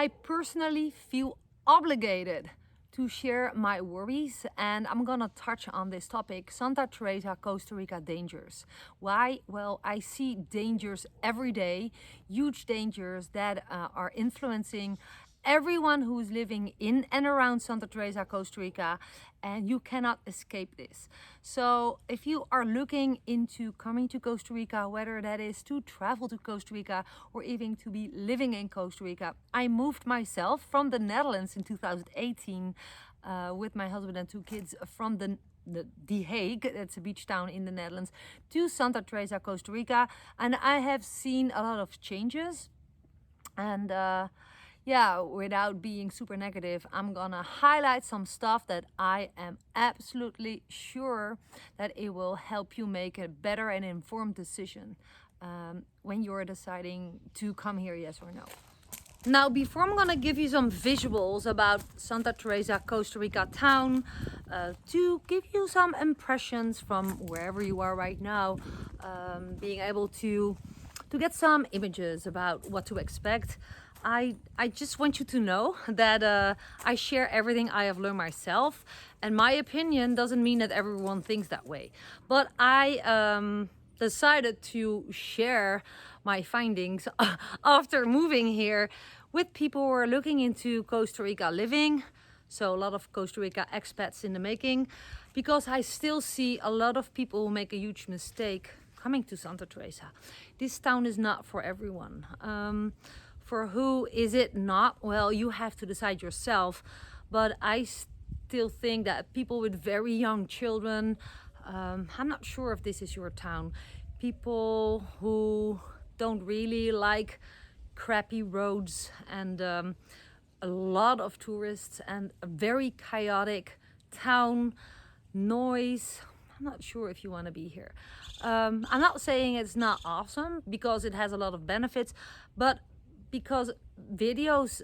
I personally feel obligated to share my worries, and I'm gonna touch on this topic: Santa Teresa, Costa Rica dangers. Why? Well, I see dangers every day, huge dangers that are influencing everyone who's living in and around Santa Teresa, Costa Rica, and you cannot escape this. So if you are looking into coming to Costa Rica, whether that is to travel to Costa Rica or even to be living in Costa Rica, I moved myself from the Netherlands in 2018 with my husband and 2 kids from The Hague, that's a beach town in the Netherlands, to Santa Teresa, Costa Rica, and I have seen a lot of changes. And yeah, without being super negative, I'm gonna highlight some stuff that I am absolutely sure that it will help you make a better and informed decision when you're deciding to come here, yes or no. Now, before I'm gonna give you some visuals about Santa Teresa, Costa Rica town, to give you some impressions from wherever you are right now, being able to get some images about what to expect, I just want you to know that I share everything I have learned myself, and my opinion doesn't mean that everyone thinks that way. But I decided to share my findings after moving here with people who are looking into Costa Rica living. So a lot of Costa Rica expats in the making, because I still see a lot of people who make a huge mistake coming to Santa Teresa. This town is not for everyone. For who is it not? Well, you have to decide yourself. But I still think that people with very young children, I'm not sure if this is your town. People who don't really like crappy roads and a lot of tourists and a very chaotic town, noise. I'm not sure if you want to be here. I'm not saying it's not awesome, because it has a lot of benefits, but because videos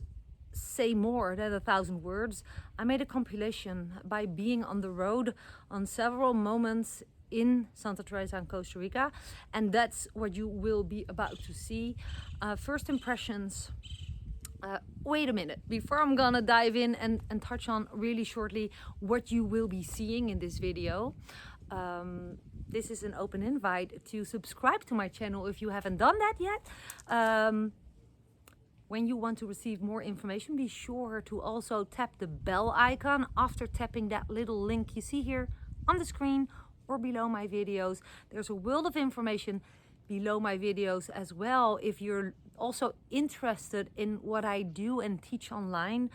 say more than 1,000 words, I made a compilation by being on the road on several moments in Santa Teresa and Costa Rica, and that's what you will be about to see. First impressions. Wait a minute, before I'm gonna dive in and touch on really shortly what you will be seeing in this video, this is an open invite to subscribe to my channel if you haven't done that yet. When you want to receive more information, be sure to also tap the bell icon after tapping that little link you see here on the screen or below my videos. There's a world of information below my videos as well. If you're also interested in what I do and teach online,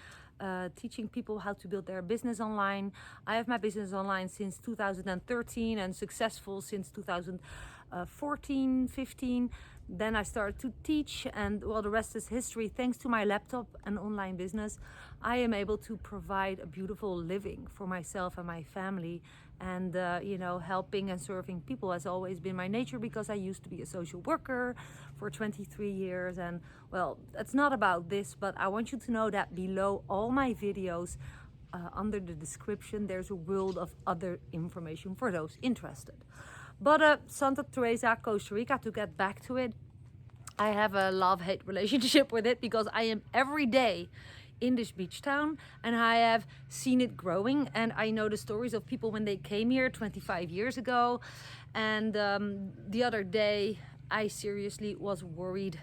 teaching people how to build their business online. I have my business online since 2013 and successful since 2014, 15. Then I started to teach, and well, the rest is history. Thanks to my laptop and online business, I am able to provide a beautiful living for myself and my family. And you know, helping and serving people has always been my nature, because I used to be a social worker for 23 years. And well, it's not about this, but I want you to know that below all my videos, under the description, there's a world of other information for those interested. But Santa Teresa, Costa Rica, to get back to it, I have a love-hate relationship with it, because I am every day in this beach town and I have seen it growing. And I know the stories of people when they came here 25 years ago. And the other day, I seriously was worried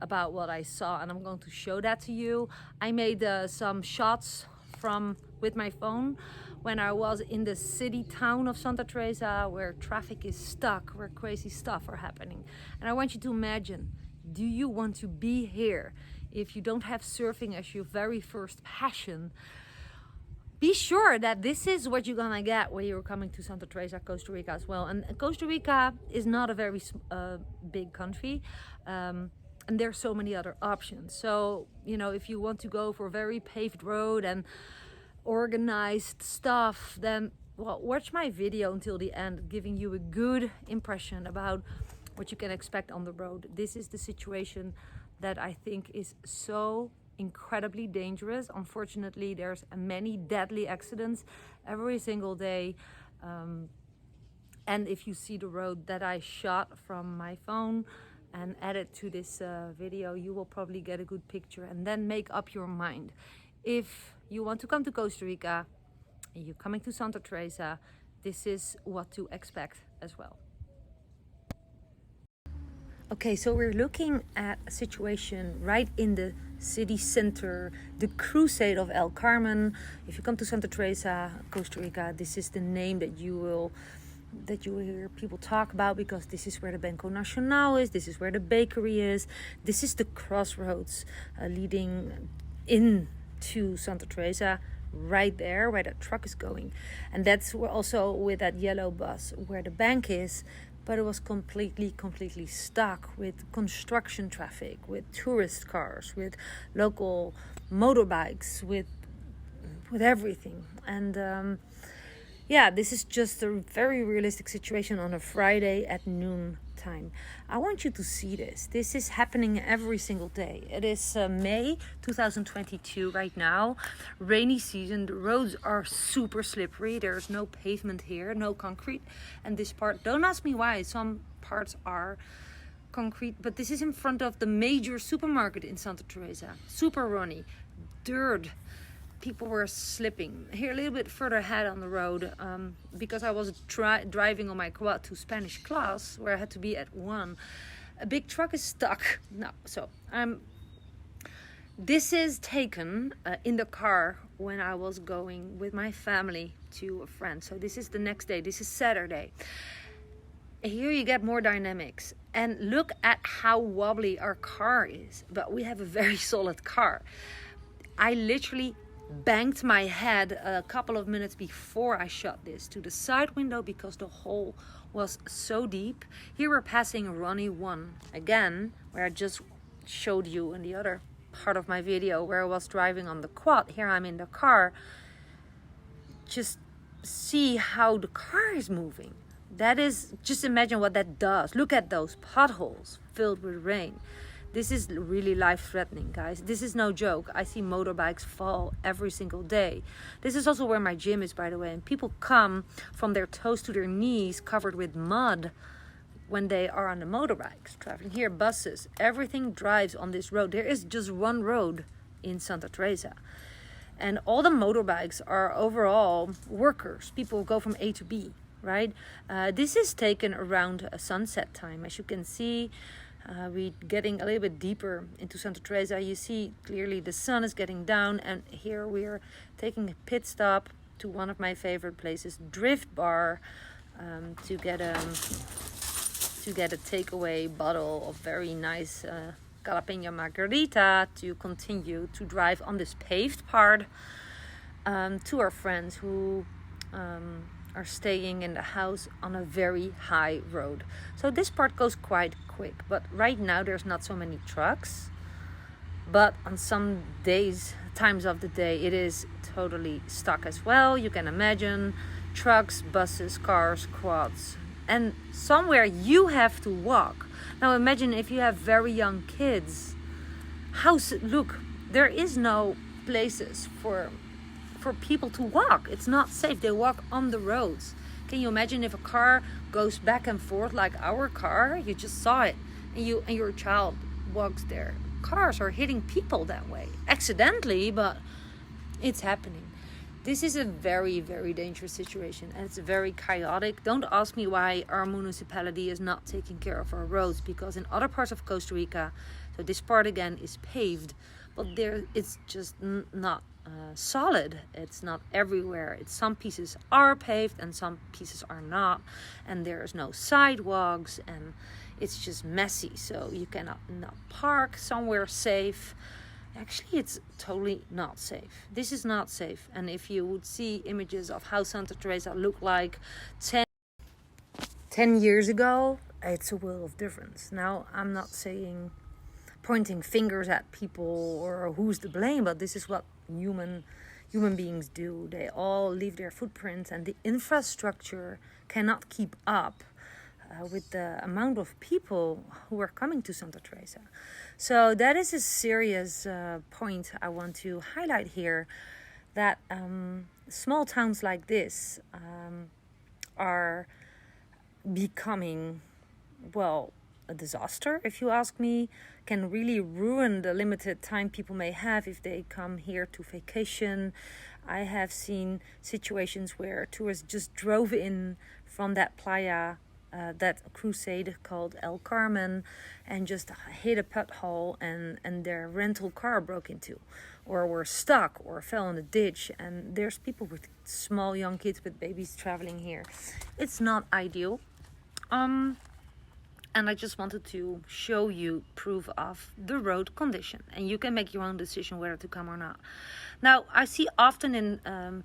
about what I saw, and I'm going to show that to you. I made some shots with my phone when I was in the city town of Santa Teresa, where traffic is stuck, where crazy stuff are happening. And I want you to imagine, do you want to be here? If you don't have surfing as your very first passion, be sure that this is what you're gonna get when you're coming to Santa Teresa, Costa Rica as well. And Costa Rica is not a very big country, and there's so many other options. So, you know, if you want to go for a very paved road and organized stuff, then well, watch my video until the end, giving you a good impression about what you can expect on the road. This is the situation that I think is so incredibly dangerous. Unfortunately, there's many deadly accidents every single day. And if you see the road that I shot from my phone, and add it to this video, you will probably get a good picture, and then make up your mind. If you want to come to Costa Rica and you're coming to Santa Teresa, this is what to expect as well. Okay, so we're looking at a situation right in the city center, the Crusade of El Carmen. If you come to Santa Teresa, Costa Rica, this is the name that you will hear people talk about, because this is where the Banco Nacional is, this is where the bakery is, this is the crossroads leading into Santa Teresa, right there where that truck is going. And that's also with that yellow bus where the bank is, but it was completely stuck with construction traffic, with tourist cars, with local motorbikes, with everything. And yeah, this is just a very realistic situation on a Friday at noon time. I want you to see this. This is happening every single day. It is May 2022 right now. Rainy season. The roads are super slippery. There's no pavement here, no concrete. And this part, don't ask me why. Some parts are concrete, but this is in front of the major supermarket in Santa Teresa. Super runny. Dirt. People were slipping. Here a little bit further ahead on the road, because I was driving on my quad to Spanish class, where I had to be at 1. A big truck is stuck. No, so this is taken in the car when I was going with my family to a friend. So this is the next day. This is Saturday. Here you get more dynamics. And look at how wobbly our car is. But we have a very solid car. I literally banged my head a couple of minutes before I shot this to the side window because the hole was so deep. Here we're passing Ronnie 1 again, where I just showed you in the other part of my video where I was driving on the quad. Here I'm in the car. Just see how the car is moving. That is, just imagine what that does. Look at those potholes filled with rain. This is really life-threatening, guys. This is no joke. I see motorbikes fall every single day. This is also where my gym is, by the way. And people come from their toes to their knees covered with mud when they are on the motorbikes. Traveling here, buses, everything drives on this road. There is just one road in Santa Teresa. And all the motorbikes are overall workers. People go from A to B, right? This is taken around sunset time. As you can see, we're getting a little bit deeper into Santa Teresa. You see clearly the sun is getting down, and here we're taking a pit stop to one of my favorite places, Drift Bar, to get a takeaway bottle of very nice jalapeno margarita, to continue to drive on this paved part to our friends who are staying in the house on a very high road. So this part goes quite quick, but right now there's not so many trucks, but on some times of the day it is totally stuck as well. You can imagine trucks, buses, cars, quads, and somewhere you have to walk. Now imagine if you have very young kids. Look, there is no places for people to walk. It's not safe. They walk on the roads. Can you imagine if a car goes back and forth like our car? You just saw it, and your child walks there. Cars are hitting people that way, accidentally, but it's happening. This is a very, very dangerous situation, and it's very chaotic. Don't ask me why our municipality is not taking care of our roads, because in other parts of Costa Rica, so this part again is paved, but there it's just not solid. It's not everywhere. Some pieces are paved and some pieces are not, and there's no sidewalks, and it's just messy. So you cannot not park somewhere safe. Actually, it's totally not safe. This is not safe. And if you would see images of how Santa Teresa looked like 10 years ago, it's a world of difference. Now, I'm not saying pointing fingers at people or who's to blame, but this is what human beings do. They all leave their footprints, and the infrastructure cannot keep up with the amount of people who are coming to Santa Teresa. So that is a serious point I want to highlight here, that small towns like this are becoming, well, a disaster, if you ask me. Can really ruin the limited time people may have if they come here to vacation. I have seen situations where tourists just drove in from that playa, that crusade called El Carmen, and just hit a pothole and their rental car broke into, or were stuck or fell in a ditch. And there's people with small young kids with babies traveling here. It's not ideal. And I just wanted to show you proof of the road condition. And you can make your own decision whether to come or not. Now, I see often in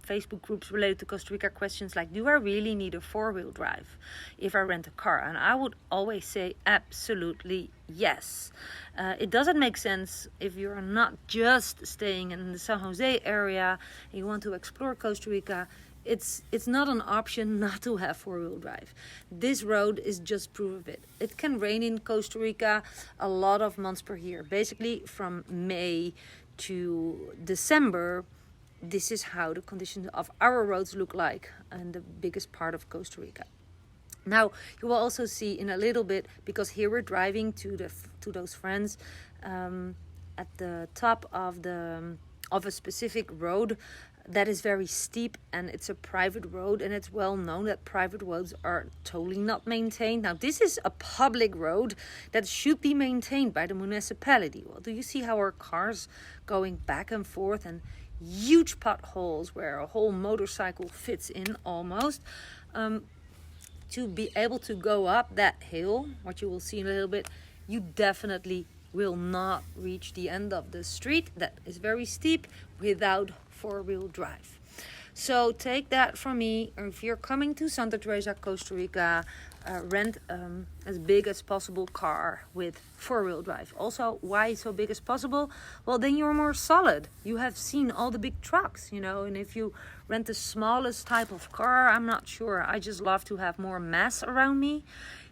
Facebook groups related to Costa Rica questions like, do I really need a 4-wheel drive if I rent a car? And I would always say absolutely yes. It doesn't make sense if you're not just staying in the San Jose area and you want to explore Costa Rica. It's not an option not to have 4-wheel drive. This road is just proof of it. It can rain in Costa Rica a lot of months per year. Basically from May to December, this is how the conditions of our roads look like in the biggest part of Costa Rica. Now, you will also see in a little bit, because here we're driving to those friends at the top of a specific road that is very steep, and it's a private road, and it's well known that private roads are totally not maintained. Now, this is a public road that should be maintained by the municipality. Well, do you see how our cars going back and forth, and huge potholes where a whole motorcycle fits in almost? To be able to go up that hill, what you will see in a little bit, you definitely will not reach the end of the street that is very steep without 4-wheel drive. So take that from me. If you're coming to Santa Teresa, Costa Rica, rent as big as possible car with 4-wheel drive. Also, why so big as possible? Well, then you're more solid. You have seen all the big trucks, and if you rent the smallest type of car, I'm not sure. I just love to have more mass around me.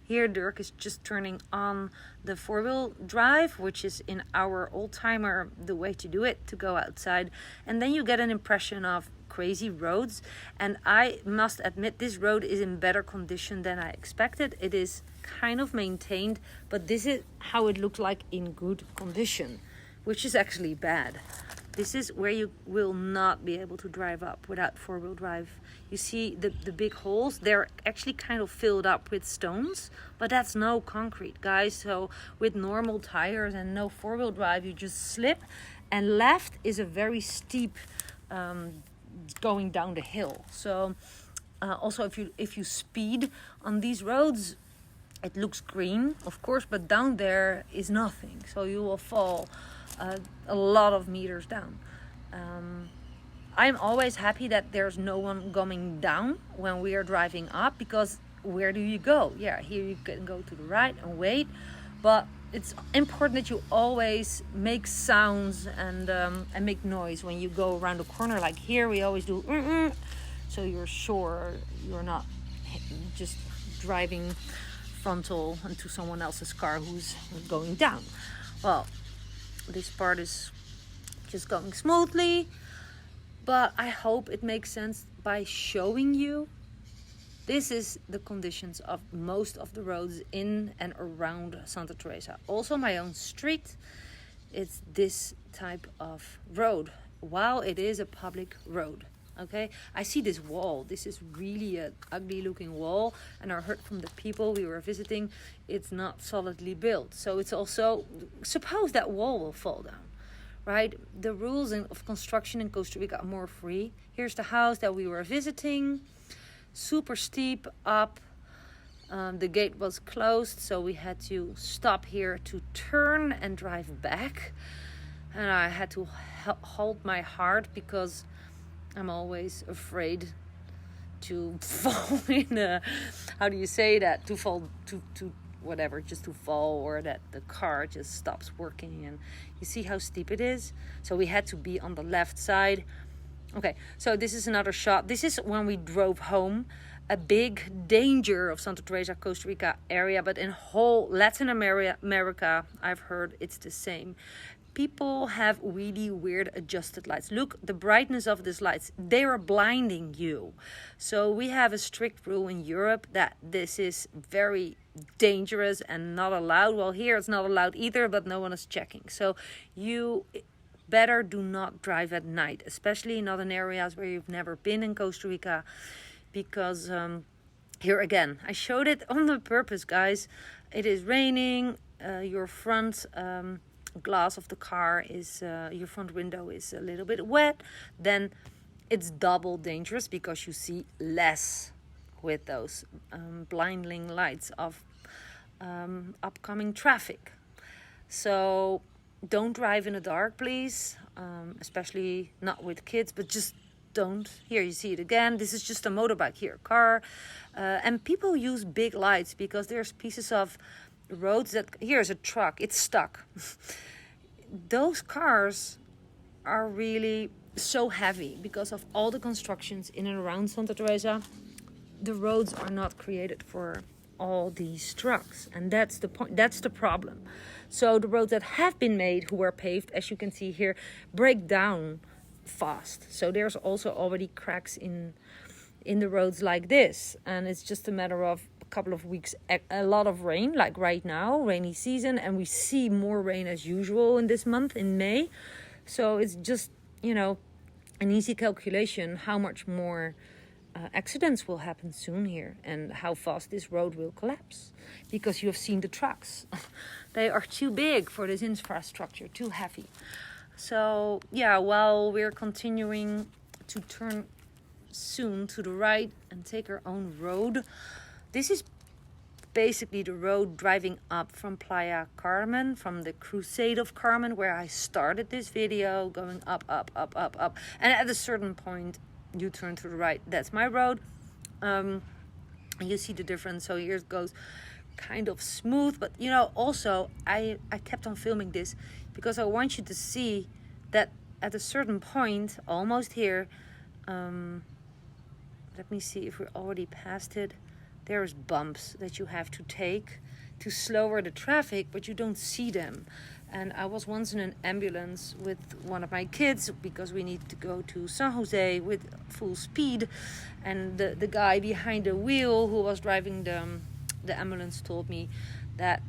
Here, Dirk is just turning on the 4-wheel drive, which is in our old-timer the way to do it, to go outside. And then you get an impression of crazy roads. And I must admit, this road is in better condition than I expected. It is kind of maintained, but this is how it looks like in good condition, which is actually bad. This is where you will not be able to drive up without 4-wheel drive. You see the big holes, they're actually kind of filled up with stones, but that's no concrete, guys. So with normal tires and no 4-wheel drive, you just slip. And left is a very steep going down the hill. So also if you speed on these roads, it looks green, of course, but down there is nothing. So you will fall a lot of meters down. I'm always happy that there's no one going down when we are driving up, because where do you go? Yeah, here you can go to the right and wait, but it's important that you always make sounds and make noise when you go around the corner. Like here, we always do so you're sure you're not just driving frontal into someone else's car who's going down. Well, this part is just going smoothly, but I hope it makes sense by showing you. This is the conditions of most of the roads in and around Santa Teresa. Also my own street, it's this type of road, while it is a public road. Okay, I see this wall. This is really an ugly looking wall, and I heard from the people we were visiting, it's not solidly built. So it's also, suppose that wall will fall down, right? The rules of construction in Costa Rica are more free. Here's the house that we were visiting, super steep up. The gate was closed, so we had to stop here to turn and drive back. And I had to hold my heart, because I'm always afraid to fall in a, how do you say that? To fall, to whatever, just to fall, or that the car just stops working. And you see how steep it is? So we had to be on the left side. Okay, so this is another shot. This is when we drove home. A big danger of Santa Teresa, Costa Rica area, but in whole Latin America, I've heard it's the same. people have really weird adjusted lights. Look, the brightness of these lights, they are blinding you. So we have a strict rule in Europe that this is very dangerous and not allowed. Well, here it's not allowed either, but no one is checking. So you better do not drive at night, especially not in areas where you've never been in Costa Rica, because here again, I showed it on the purpose, guys. It is raining, your front glass of the car is, your front window is a little bit wet, then it's double dangerous because you see less with those blinding lights of upcoming traffic. So don't drive in the dark, please, especially not with kids, but just don't. Here you see it again. This is just a motorbike, here, car. And people use big lights because there's pieces of roads that, here's a truck, it's stuck. Those cars are really so heavy because of all the constructions in and around Santa Teresa. The roads are not created for all these trucks, and that's the point, that's the problem. So the roads that have been made, who were paved, as you can see here, break down fast. So there's also already cracks in the roads like this, and it's just a matter of a couple of weeks, a lot of rain, like right now, rainy season, and we see more rain as usual in this month, in May. So it's just, you know, an easy calculation how much more accidents will happen soon here and how fast this road will collapse, because you have seen the trucks. They are too big for this infrastructure, too heavy. So yeah, while we're continuing to turn soon to the right and take our own road, this is basically the road driving up from Playa Carmen, from the Crusade of Carmen, where I started this video, going up, up, up, up, up. And at a certain point, you turn to the right. That's my road. You see the difference. So here it goes kind of smooth. But, you know, also, I kept on filming this because I want you to see that at a certain point, almost here, let me see if we're already past it. There's bumps that you have to take to slower the traffic, but you don't see them. And I was once in an ambulance with one of my kids because we need to go to San Jose with full speed. And the guy behind the wheel who was driving the ambulance told me that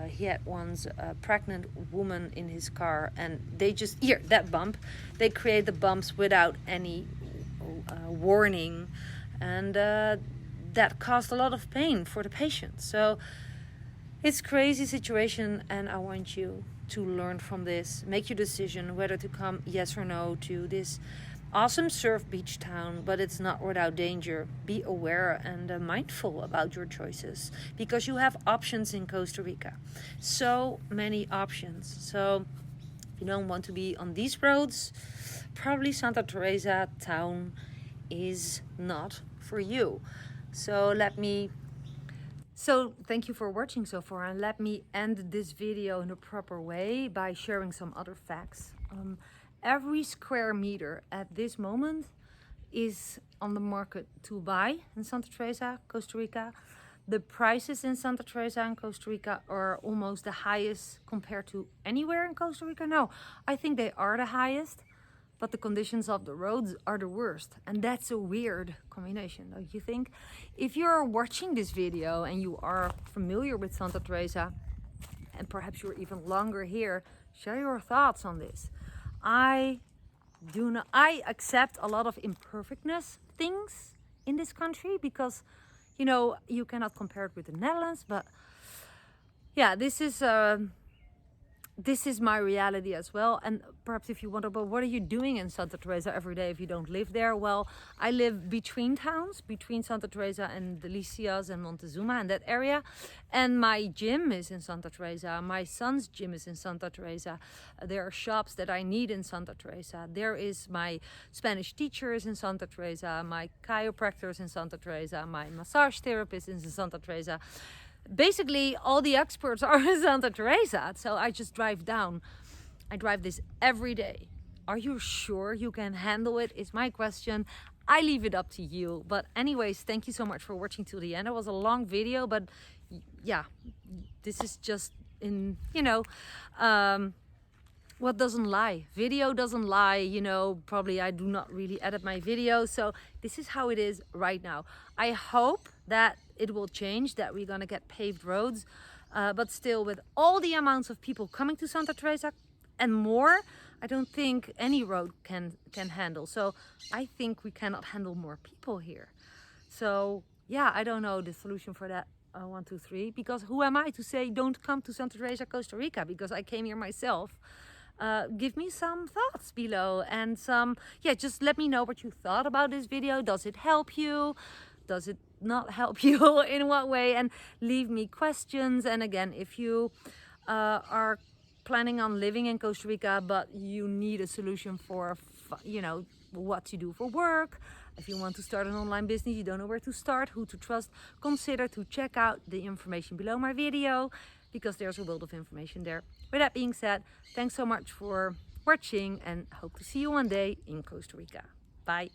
he had once a pregnant woman in his car, and they just, here, that bump, they create the bumps without any warning. And that caused a lot of pain for the patient. So it's a crazy situation, and I want you to learn from this. Make your decision whether to come, yes or no, to this awesome surf beach town, but it's not without danger. Be aware and mindful about your choices, because you have options in Costa Rica. So many options. So if you don't want to be on these roads, probably Santa Teresa town is not for you. So thank you for watching so far, and let me end this video in a proper way by sharing some other facts. Every square meter at this moment is on the market to buy in Santa Teresa, Costa Rica. The prices in Santa Teresa and Costa Rica are almost the highest compared to anywhere in Costa Rica. No, I think they are the highest, but the conditions of the roads are the worst. And that's a weird combination, don't you think? If you're watching this video and you are familiar with Santa Teresa, and perhaps you're even longer here, share your thoughts on this. I accept a lot of imperfectness things in this country because, you know, you cannot compare it with the Netherlands, but yeah, this is my reality as well. And perhaps if you wonder, but what are you doing in Santa Teresa every day if you don't live there? Well, I live between towns, between Santa Teresa and Delicias and Montezuma and that area. And my gym is in Santa Teresa. My son's gym is in Santa Teresa. There are shops that I need in Santa Teresa. There is my Spanish teacher is in Santa Teresa. My chiropractor is in Santa Teresa. My massage therapist is in Santa Teresa. Basically, all the experts are in Santa Teresa. So I just drive down. I drive this every day. Are you sure you can handle it? Is my question. I leave it up to you. But anyways, thank you so much for watching till the end. It was a long video, but yeah, this is just in, you know, what doesn't lie? Video doesn't lie, you know, probably I do not really edit my videos. So this is how it is right now. I hope that it will change, that we're gonna get paved roads. But still, with all the amounts of people coming to Santa Teresa and more, I don't think any road can handle. So I think we cannot handle more people here. So yeah, I don't know the solution for that. 1, 2, 3. Because who am I to say don't come to Santa Teresa, Costa Rica? Because I came here myself. Give me some thoughts below and just let me know what you thought about this video. Does it help you? Does it not help you? In what way? And leave me questions. And again, if you are planning on living in Costa Rica but you need a solution for what to do for work, if you want to start an online business, you don't know where to start, who to trust, consider to check out the information below my video, because there's a world of information there. With that being said, thanks so much for watching and hope to see you one day in Costa Rica. Bye.